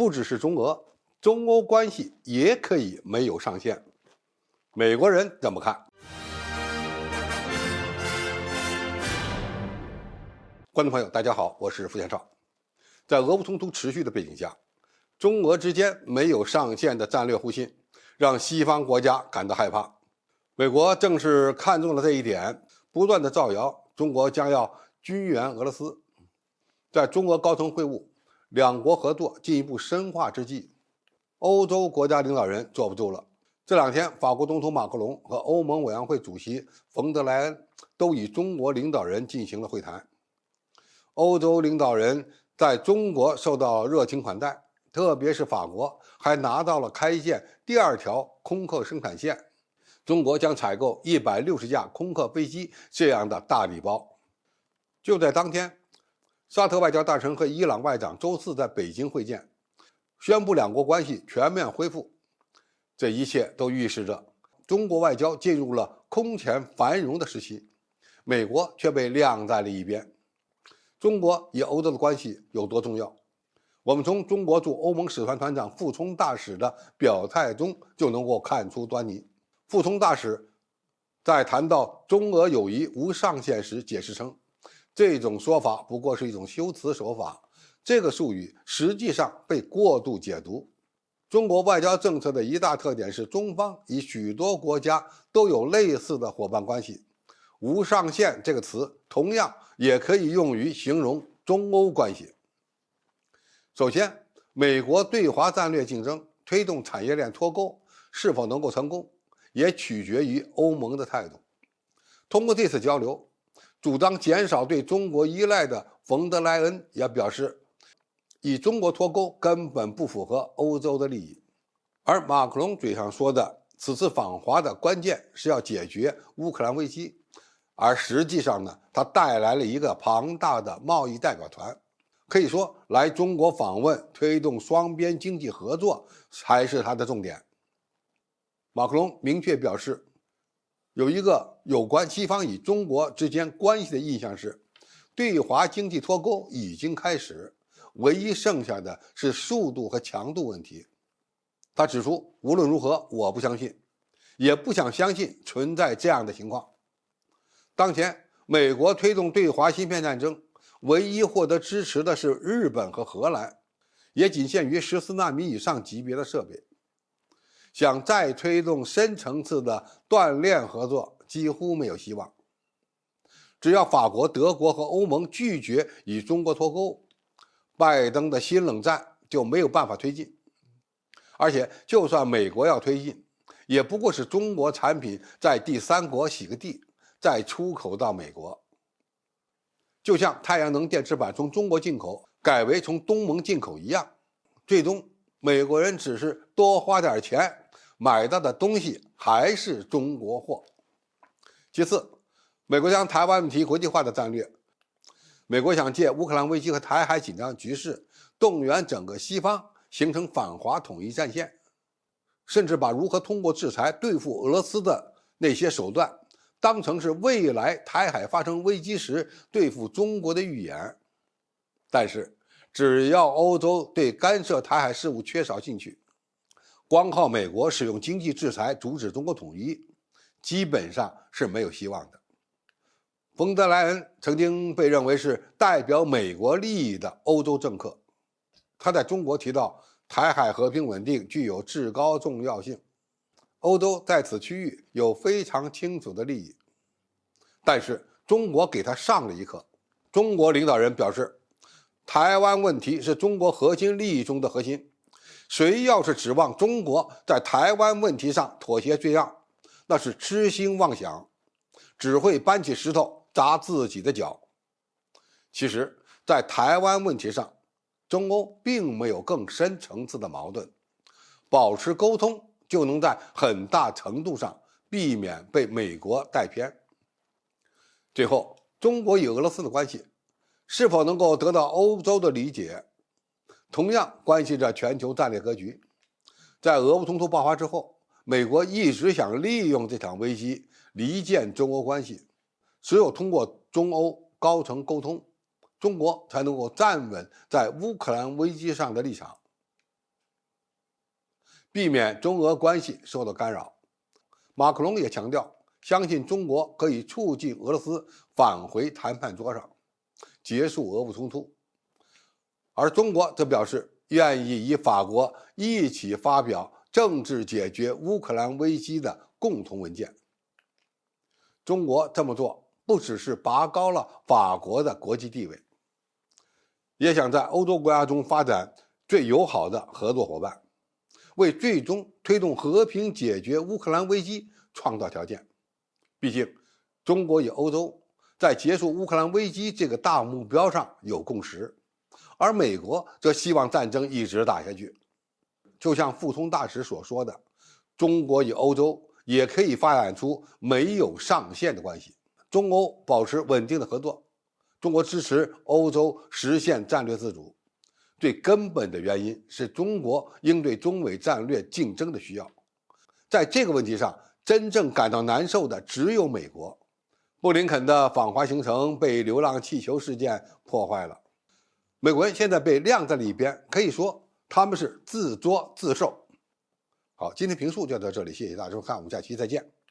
不只是中俄，中欧关系也可以没有上限。美国人怎么看？观众朋友，大家好，我是付建超。在俄乌冲突持续的背景下，中俄之间没有上限的战略互信，让西方国家感到害怕。美国正是看中了这一点，不断的造谣中国将要军援俄罗斯。在中俄高层会晤，两国合作进一步深化之际，欧洲国家领导人坐不住了。这两天，法国总统马克龙和欧盟委员会主席冯德莱恩都与中国领导人进行了会谈。欧洲领导人在中国受到热情款待，特别是法国还拿到了开建第二条空客生产线，中国将采购160架空客飞机这样的大礼包。就在当天，沙特外交大臣和伊朗外长周四在北京会见，宣布两国关系全面恢复。这一切都预示着中国外交进入了空前繁荣的时期，美国却被晾在了一边。中国与欧洲的关系有多重要？我们从中国驻欧盟使团团长傅聪大使的表态中就能够看出端倪。傅聪大使在谈到中俄友谊无上限时解释称，这种说法不过是一种修辞手法，这个术语实际上被过度解读。中国外交政策的一大特点是中方与许多国家都有类似的伙伴关系，无上限这个词同样也可以用于形容中欧关系。首先，美国对华战略竞争推动产业链脱钩是否能够成功，也取决于欧盟的态度。通过这次交流，主张减少对中国依赖的冯德莱恩也表示，与中国脱钩根本不符合欧洲的利益。而马克龙嘴上说的此次访华的关键是要解决乌克兰危机，而实际上呢，他带来了一个庞大的贸易代表团，可以说来中国访问推动双边经济合作才是他的重点。马克龙明确表示，有一个有关西方与中国之间关系的印象是，对华经济脱钩已经开始，唯一剩下的是速度和强度问题。他指出，无论如何，我不相信，也不想相信存在这样的情况。当前，美国推动对华芯片战争，唯一获得支持的是日本和荷兰，也仅限于14纳米以上级别的设备。想再推动深层次的锻炼合作，几乎没有希望。只要法国、德国和欧盟拒绝与中国脱钩，拜登的新冷战就没有办法推进。而且，就算美国要推进，也不过是中国产品在第三国洗个地，再出口到美国。就像太阳能电池板从中国进口改为从东盟进口一样，最终美国人只是多花点钱，买到的东西还是中国货。其次，美国将台湾问题国际化的战略，美国想借乌克兰危机和台海紧张局势，动员整个西方形成反华统一战线，甚至把如何通过制裁对付俄罗斯的那些手段当成是未来台海发生危机时对付中国的预演。但是只要欧洲对干涉台海事务缺少兴趣，光靠美国使用经济制裁阻止中国统一，基本上是没有希望的。冯德莱恩曾经被认为是代表美国利益的欧洲政客，他在中国提到台海和平稳定具有至高重要性，欧洲在此区域有非常清楚的利益。但是中国给他上了一课。中国领导人表示，台湾问题是中国核心利益中的核心，谁要是指望中国在台湾问题上妥协退让，那是痴心妄想，只会搬起石头砸自己的脚。其实在台湾问题上，中欧并没有更深层次的矛盾，保持沟通就能在很大程度上避免被美国带偏。最后，中国与俄罗斯的关系是否能够得到欧洲的理解，同样关系着全球战略格局。在俄乌冲突爆发之后，美国一直想利用这场危机离间中欧关系，只有通过中欧高层沟通，中国才能够站稳在乌克兰危机上的立场。避免中俄关系受到干扰。马克龙也强调，相信中国可以促进俄罗斯返回谈判桌上，结束俄乌冲突。而中国则表示愿意与法国一起发表政治解决乌克兰危机的共同文件。中国这么做不只是拔高了法国的国际地位，也想在欧洲国家中发展最友好的合作伙伴，为最终推动和平解决乌克兰危机创造条件。毕竟，中国与欧洲在结束乌克兰危机这个大目标上有共识，而美国则希望战争一直打下去。就像傅聪大使所说的，中国与欧洲也可以发展出没有上限的关系，中欧保持稳定的合作。中国支持欧洲实现战略自主，最根本的原因是中国应对中美战略竞争的需要。在这个问题上，真正感到难受的只有美国。布林肯的访华行程被流浪气球事件破坏了，美国人现在被晾在里边，可以说他们是自作自受。好，今天评述就到这里，谢谢大家收看，我们下期再见。